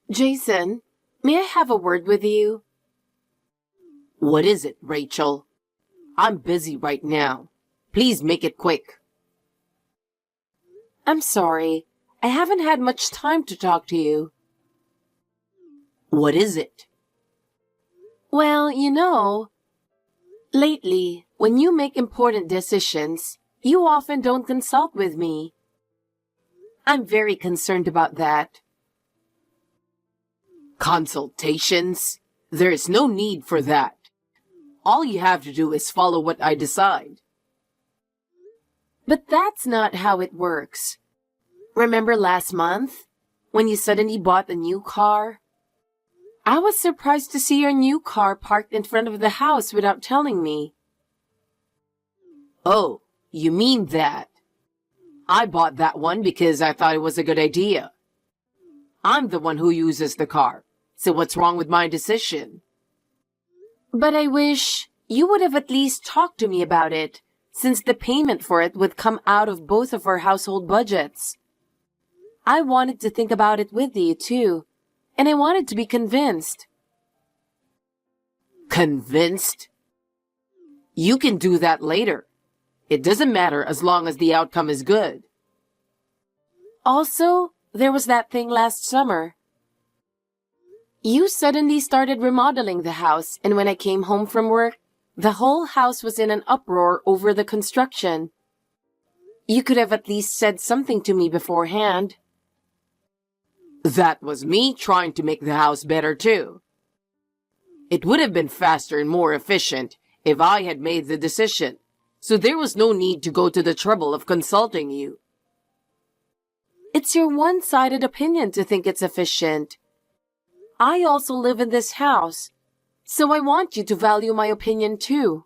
Jason, may I have a word with you? What is it, Rachel? I'm busy right now. Please make it quick. I'm sorry. I haven't had much time to talk to you. What is it? Well, lately, when you make important decisions, you often don't consult with me. I'm very concerned about that. Consultations? There is no need for that. All you have to do is follow what I decide. But that's not how it works. Remember last month, when you suddenly bought a new car? I was surprised to see your new car parked in front of the house without telling me. Oh, you mean that? I bought that one because I thought it was a good idea. I'm the one who uses the car, so what's wrong with my decision? But I wish you would have at least talked to me about it, since the payment for it would come out of both of our household budgets. I wanted to think about it with you, too, and I wanted to be convinced. Convinced? You can do that later. It doesn't matter as long as the outcome is good. Also, there was that thing last summer. You suddenly started remodeling the house, and when I came home from work, the whole house was in an uproar over the construction. You could have at least said something to me beforehand. That was me trying to make the house better too. It would have been faster and more efficient if I had made the decision, so there was no need to go to the trouble of consulting you. It's your one-sided opinion to think it's efficient. I also live in this house, so I want you to value my opinion too.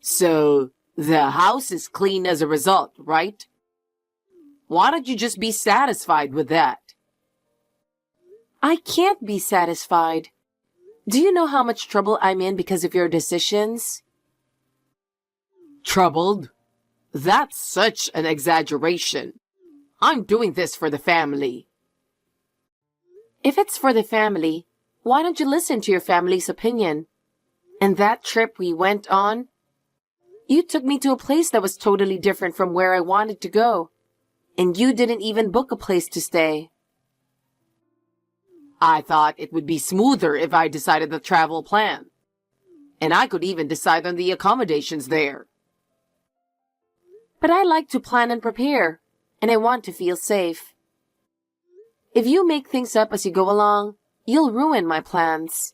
So, the house is clean as a result, right? Why don't you just be satisfied with that? I can't be satisfied. Do you know how much trouble I'm in because of your decisions? Troubled? That's such an exaggeration. I'm doing this for the family. If it's for the family, why don't you listen to your family's opinion? And that trip we went on, you took me to a place that was totally different from where I wanted to go. And you didn't even book a place to stay. I thought it would be smoother if I decided the travel plan. And I could even decide on the accommodations there. But I like to plan and prepare, and I want to feel safe. If you make things up as you go along, you'll ruin my plans.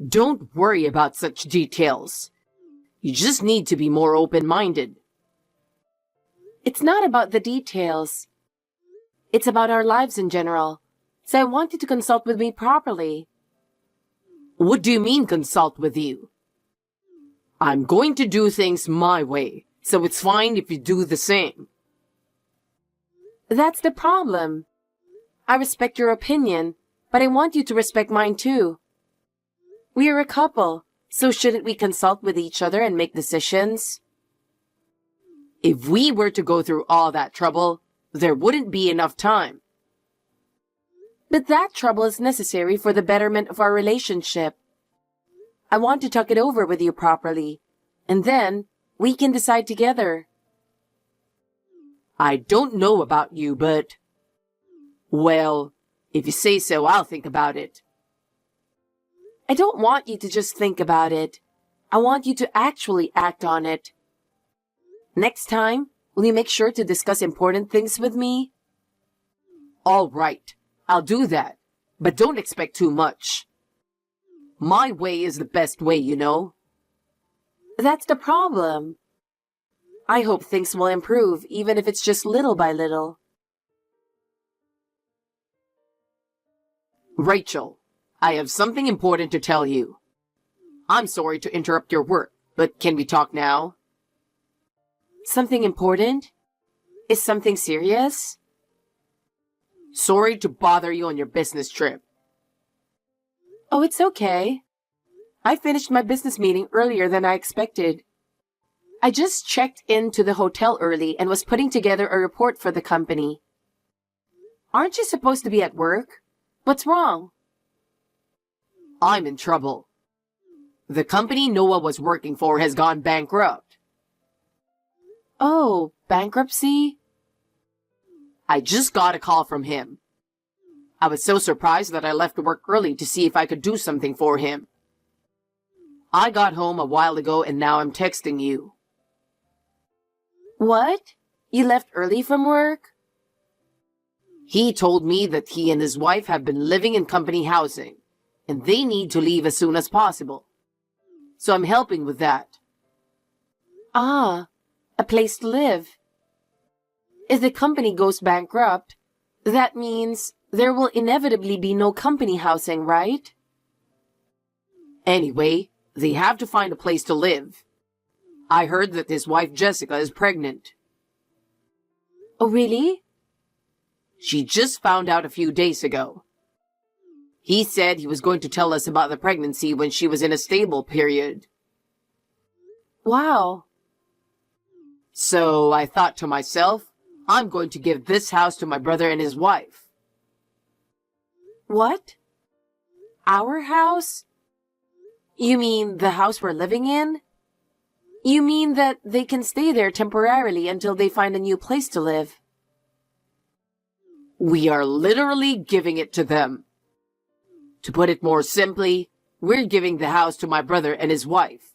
Don't worry about such details. You just need to be more open-minded. It's not about the details. It's about our lives in general. So I want you to consult with me properly. What do you mean consult with you? I'm going to do things my way, so it's fine if you do the same. That's the problem. I respect your opinion, but I want you to respect mine too. We are a couple, so shouldn't we consult with each other and make decisions? If we were to go through all that trouble, there wouldn't be enough time. But that trouble is necessary for the betterment of our relationship. I want to talk it over with you properly, and then we can decide together. I don't know about you, but... Well, if you say so, I'll think about it. I don't want you to just think about it. I want you to actually act on it. Next time, will you make sure to discuss important things with me? All right, I'll do that, but don't expect too much. My way is the best way, you know. That's the problem. I hope things will improve, even if it's just little by little. Rachel, I have something important to tell you. I'm sorry to interrupt your work, but can we talk now? Something important? Is something serious? Sorry to bother you on your business trip. Oh, it's okay. I finished my business meeting earlier than I expected. I just checked into the hotel early and was putting together a report for the company. Aren't you supposed to be at work? What's wrong? I'm in trouble. The company Noah was working for has gone bankrupt. Oh, bankruptcy? I just got a call from him. I was so surprised that I left work early to see if I could do something for him. I got home a while ago and now I'm texting you. What? You left early from work? He told me that he and his wife have been living in company housing, and they need to leave as soon as possible. So I'm helping with that. Ah, a place to live. If the company goes bankrupt, that means there will inevitably be no company housing, right? Anyway, they have to find a place to live. I heard that his wife Jessica is pregnant. Oh, really? She just found out a few days ago. He said he was going to tell us about the pregnancy when she was in a stable period. Wow. So I thought to myself, I'm going to give this house to my brother and his wife. What? Our house? You mean the house we're living in? You mean that they can stay there temporarily until they find a new place to live? We are literally giving it to them. To put it more simply, we're giving the house to my brother and his wife.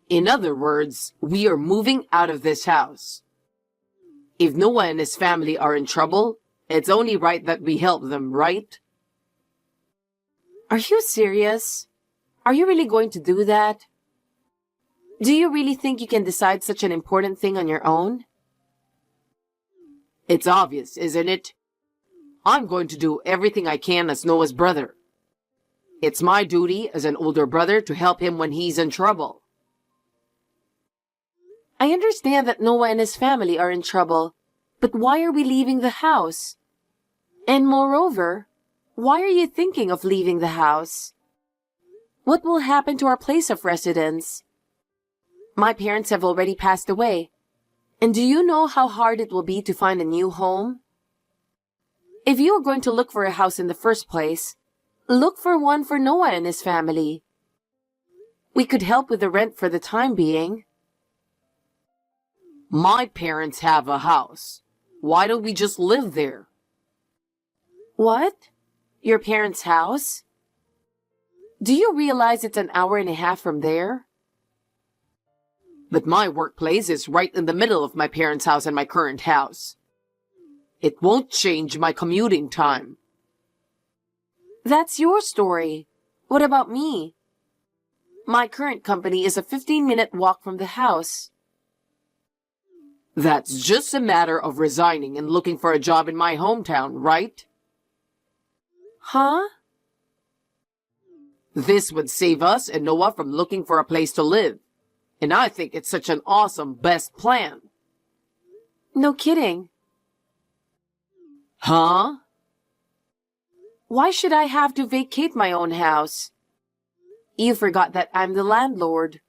In other words, we are moving out of this house. If Noah and his family are in trouble, it's only right that we help them, right? Are you serious? Are you really going to do that? Do you really think you can decide such an important thing on your own? It's obvious, isn't it? I'm going to do everything I can as Noah's brother. It's my duty as an older brother to help him when he's in trouble. I understand that Noah and his family are in trouble, but why are we leaving the house? And moreover, why are you thinking of leaving the house? What will happen to our place of residence? My parents have already passed away. And do you know how hard it will be to find a new home? If you are going to look for a house in the first place, look for one for Noah and his family. We could help with the rent for the time being. My parents have a house. Why don't we just live there? What? Your parents' house? Do you realize it's an hour and a half from there? But my workplace is right in the middle of my parents' house and my current house. It won't change my commuting time. That's your story. What about me? My current company is a 15-minute walk from the house. That's just a matter of resigning and looking for a job in my hometown, right? Huh? This would save us and Noah from looking for a place to live. And I think it's such an awesome, best plan. No kidding. Huh? Why should I have to vacate my own house? You forgot that I'm the landlord.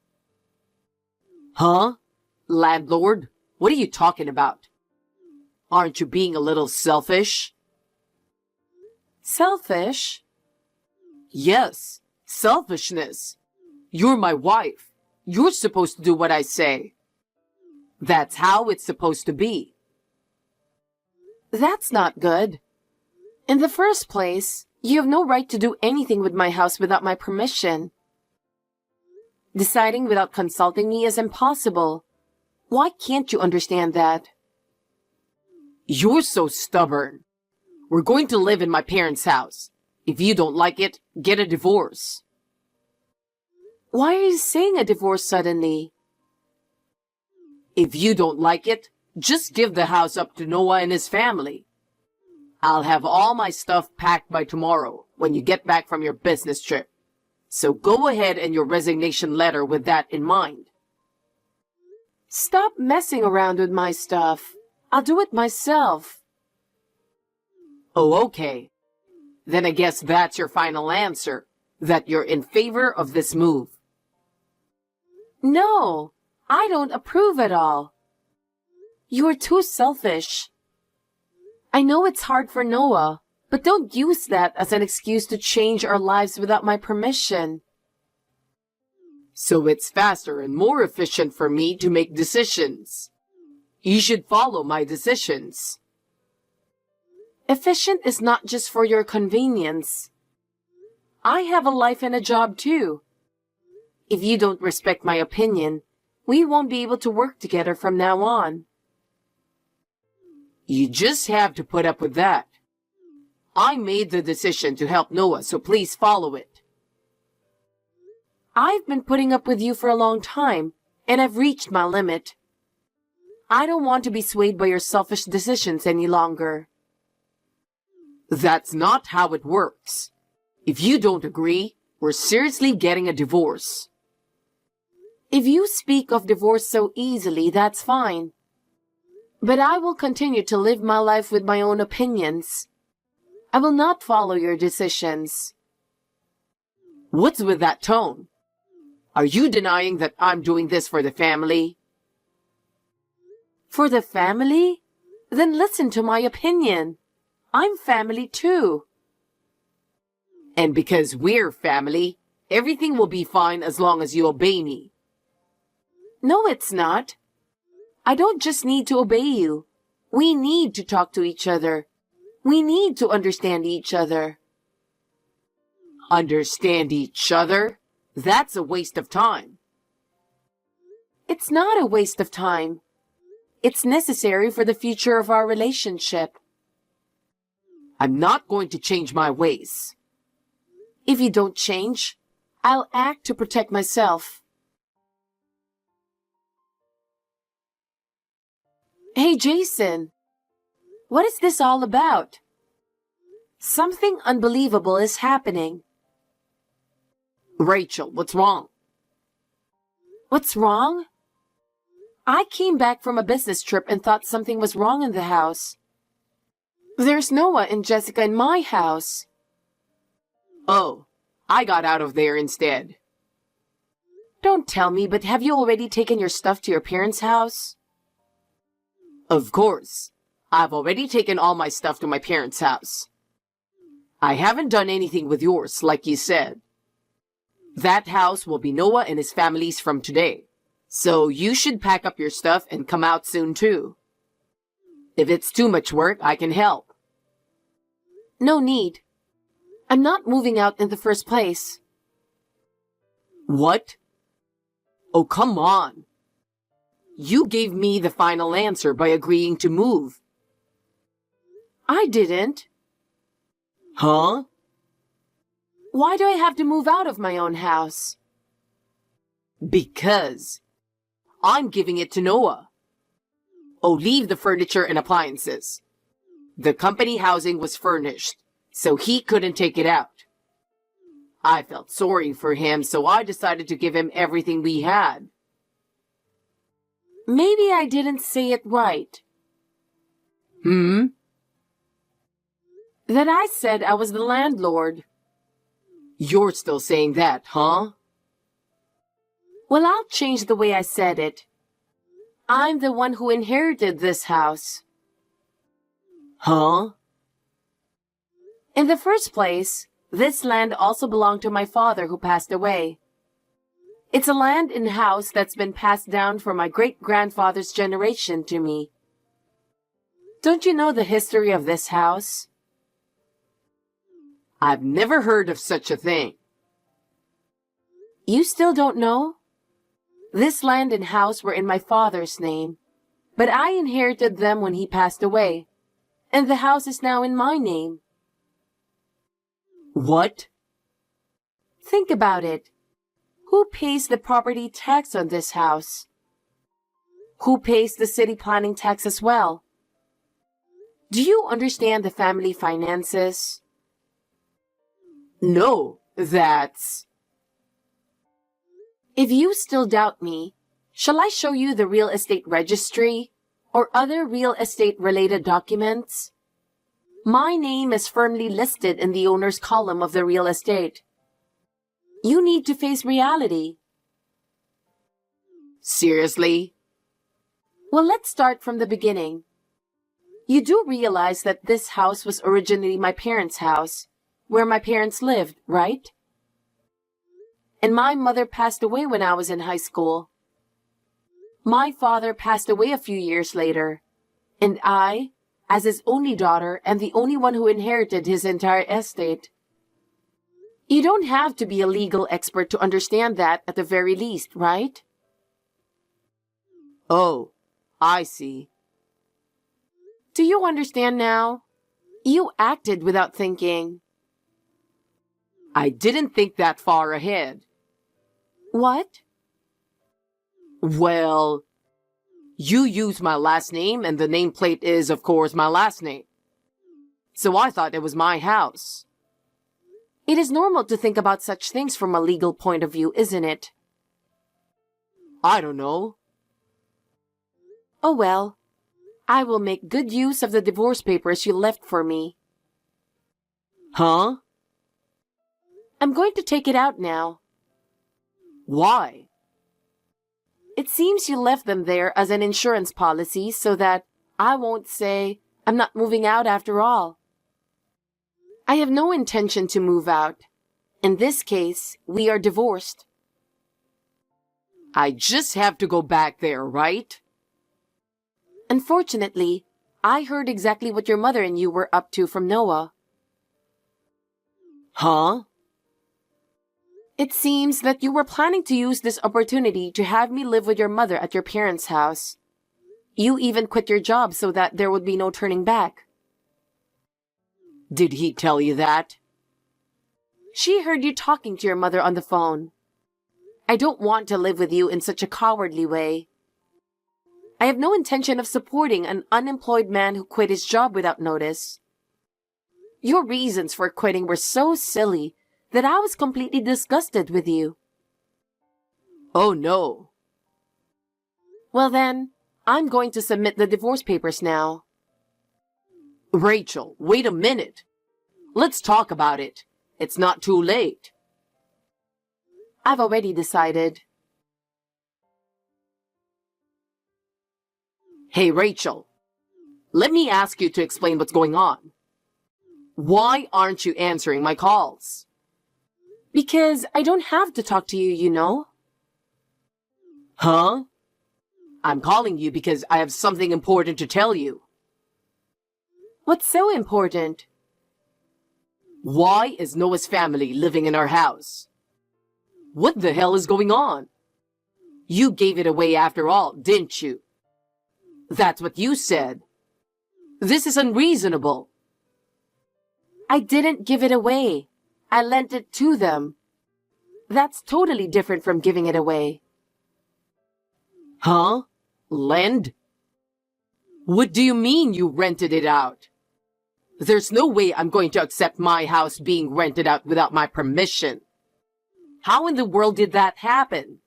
Huh? Landlord? What are you talking about? Aren't you being a little selfish? Selfish? Yes, selfishness. You're my wife. You're supposed to do what I say. That's how it's supposed to be. That's not good. In the first place, you have no right to do anything with my house without my permission. Deciding without consulting me is impossible. Why can't you understand that? You're so stubborn. We're going to live in my parents' house. If you don't like it, get a divorce. Why are you saying a divorce suddenly? If you don't like it, just give the house up to Noah and his family. I'll have all my stuff packed by tomorrow when you get back from your business trip. So go ahead and your resignation letter with that in mind. Stop messing around with my stuff. I'll do it myself. Oh, okay. Then I guess that's your final answer, that you're in favor of this move. No, I don't approve at all. You're too selfish. I know it's hard for Noah, but don't use that as an excuse to change our lives without my permission. So it's faster and more efficient for me to make decisions. You should follow my decisions. Efficient is not just for your convenience. I have a life and a job too. If you don't respect my opinion, we won't be able to work together from now on. You just have to put up with that. I made the decision to help Noah, so please follow it. I've been putting up with you for a long time, and I've reached my limit. I don't want to be swayed by your selfish decisions any longer. That's not how it works. If you don't agree, we're seriously getting a divorce. If you speak of divorce so easily, that's fine. But I will continue to live my life with my own opinions. I will not follow your decisions. What's with that tone? Are you denying that I'm doing this for the family? For the family? Then listen to my opinion. I'm family too. And because we're family, everything will be fine as long as you obey me. No, it's not. I don't just need to obey you. We need to talk to each other. We need to understand each other. Understand each other? That's a waste of time. It's not a waste of time. It's necessary for the future of our relationship. I'm not going to change my ways. If you don't change, I'll act to protect myself. Hey, Jason. What is this all about? Something unbelievable is happening. Rachel, what's wrong? What's wrong? I came back from a business trip and thought something was wrong in the house. There's Noah and Jessica in my house. Oh, I got out of there instead. Don't tell me, but have you already taken your stuff to your parents' house? Of course. I've already taken all my stuff to my parents' house. I haven't done anything with yours, like you said. That house will be Noah and his family's from today. So you should pack up your stuff and come out soon too. If it's too much work, I can help. No need. I'm not moving out in the first place. What? Oh, come on. You gave me the final answer by agreeing to move. I didn't. Huh? Why do I have to move out of my own house? Because I'm giving it to Noah. Oh, leave the furniture and appliances. The company housing was furnished, so he couldn't take it out. I felt sorry for him, so I decided to give him everything we had. Maybe I didn't say it right. That I said I was the landlord. You're still saying that, huh? Well, I'll change the way I said it. I'm the one who inherited this house. Huh? In the first place, this land also belonged to my father who passed away. It's a land and house that's been passed down from my great-grandfather's generation to me. Don't you know the history of this house? I've never heard of such a thing. You still don't know? This land and house were in my father's name, but I inherited them when he passed away, and the house is now in my name. What? Think about it. Who pays the property tax on this house? Who pays the city planning tax as well? Do you understand the family finances? No, that's... If you still doubt me, shall I show you the real estate registry or other real estate related documents? My name is firmly listed in the owner's column of the real estate. You need to face reality. Seriously? Well, let's start from the beginning. You do realize that this house was originally my parents' house, where my parents lived, right? And my mother passed away when I was in high school. My father passed away a few years later, and I, as his only daughter, am the only one who inherited his entire estate. You don't have to be a legal expert to understand that at the very least, right? Oh, I see. Do you understand now? You acted without thinking. I didn't think that far ahead. What? Well, you use my last name and the nameplate is, of course, my last name. So I thought it was my house. It is normal to think about such things from a legal point of view, isn't it? I don't know. Oh well, I will make good use of the divorce papers you left for me. Huh? I'm going to take it out now. Why? It seems you left them there as an insurance policy so that I won't say I'm not moving out after all. I have no intention to move out. In this case, we are divorced. I just have to go back there, right? Unfortunately, I heard exactly what your mother and you were up to from Noah. Huh? It seems that you were planning to use this opportunity to have me live with your mother at your parents' house. You even quit your job so that there would be no turning back. Did he tell you that? She heard you talking to your mother on the phone. I don't want to live with you in such a cowardly way. I have no intention of supporting an unemployed man who quit his job without notice. Your reasons for quitting were so silly that I was completely disgusted with you. Oh no. Well then, I'm going to submit the divorce papers now. Rachel, wait a minute. Let's talk about it. It's not too late. I've already decided. Hey, Rachel. Let me ask you to explain what's going on. Why aren't you answering my calls? Because I don't have to talk to you, you know. Huh? I'm calling you because I have something important to tell you. What's so important? Why is Noah's family living in our house? What the hell is going on? You gave it away after all, didn't you? That's what you said. This is unreasonable. I didn't give it away. I lent it to them. That's totally different from giving it away. Huh? Lend? What do you mean you rented it out? There's no way I'm going to accept my house being rented out without my permission. How in the world did that happen?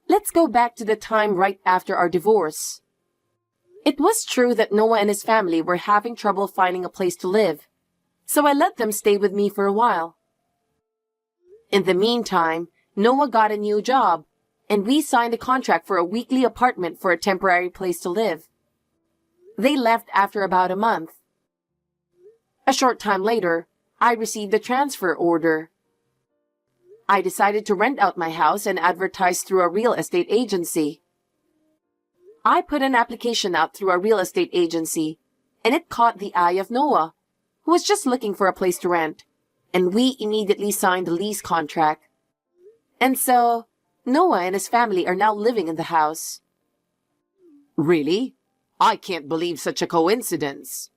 Let's go back to the time right after our divorce. It was true that Noah and his family were having trouble finding a place to live, so I let them stay with me for a while. In the meantime, Noah got a new job, and we signed a contract for a weekly apartment for a temporary place to live. They left after about a month. A short time later, I received a transfer order. I decided to rent out my house and advertise through a real estate agency. I put an application out through a real estate agency, and it caught the eye of Noah, who was just looking for a place to rent, and we immediately signed a lease contract. And so, Noah and his family are now living in the house. Really? I can't believe such a coincidence.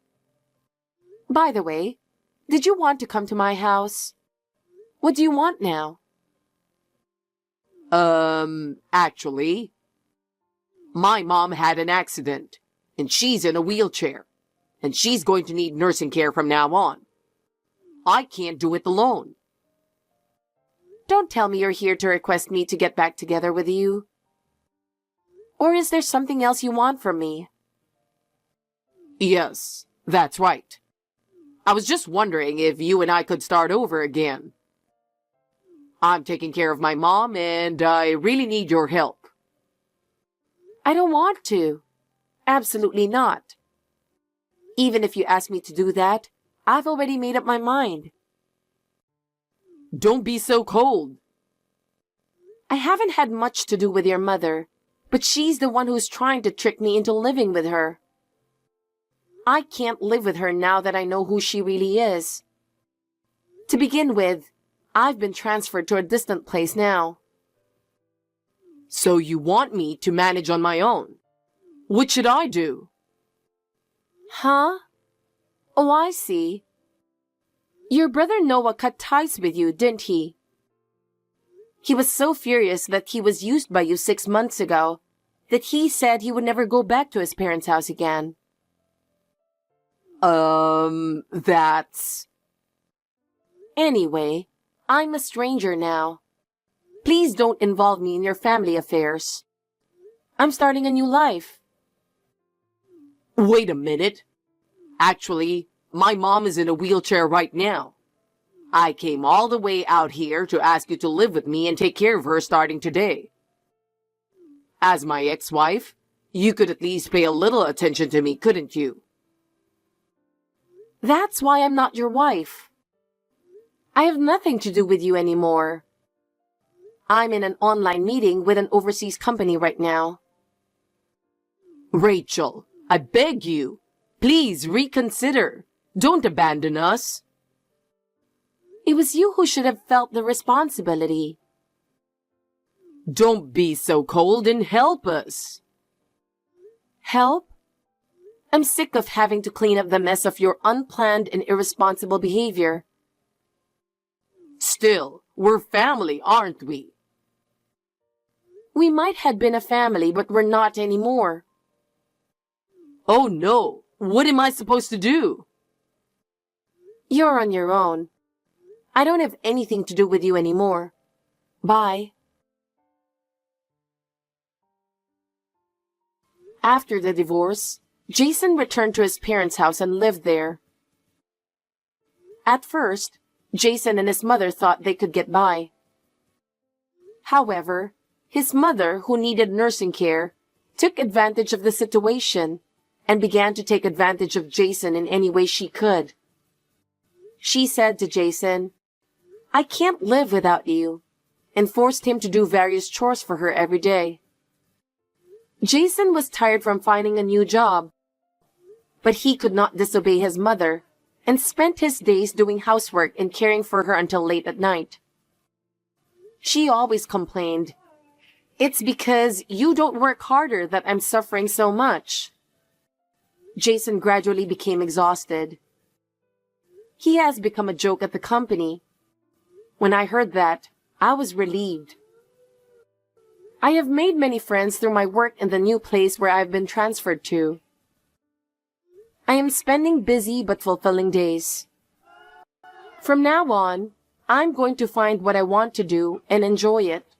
By the way, did you want to come to my house? What do you want now? Actually, my mom had an accident, and she's in a wheelchair, and she's going to need nursing care from now on. I can't do it alone. Don't tell me you're here to request me to get back together with you. Or is there something else you want from me? Yes, that's right. I was just wondering if you and I could start over again. I'm taking care of my mom, and I really need your help. I don't want to. Absolutely not. Even if you ask me to do that, I've already made up my mind. Don't be so cold. I haven't had much to do with your mother, but she's the one who's trying to trick me into living with her. I can't live with her now that I know who she really is. To begin with, I've been transferred to a distant place now. So you want me to manage on my own? What should I do? Huh? Oh, I see. Your brother Noah cut ties with you, didn't he? He was so furious that he was used by you 6 months ago that he said he would never go back to his parents' house again. That's... Anyway, I'm a stranger now. Please don't involve me in your family affairs. I'm starting a new life. Wait a minute. Actually, my mom is in a wheelchair right now. I came all the way out here to ask you to live with me and take care of her starting today. As my ex-wife, you could at least pay a little attention to me, couldn't you? That's why I'm not your wife. I have nothing to do with you anymore. I'm in an online meeting with an overseas company right now. Rachel, I beg you, please reconsider. Don't abandon us. It was you who should have felt the responsibility. Don't be so cold and help us. Help? I'm sick of having to clean up the mess of your unplanned and irresponsible behavior. Still, we're family, aren't we? We might have been a family, but we're not anymore. Oh no, what am I supposed to do? You're on your own. I don't have anything to do with you anymore. Bye. After the divorce, Jason returned to his parents' house and lived there. At first, Jason and his mother thought they could get by. However, his mother, who needed nursing care, took advantage of the situation and began to take advantage of Jason in any way she could. She said to Jason, "I can't live without you," and forced him to do various chores for her every day. Jason was tired from finding a new job, but he could not disobey his mother and spent his days doing housework and caring for her until late at night. She always complained, "It's because you don't work harder that I'm suffering so much." Jason gradually became exhausted. He has become a joke at the company. When I heard that, I was relieved. I have made many friends through my work in the new place where I've been transferred to. I am spending busy but fulfilling days. From now on, I'm going to find what I want to do and enjoy it.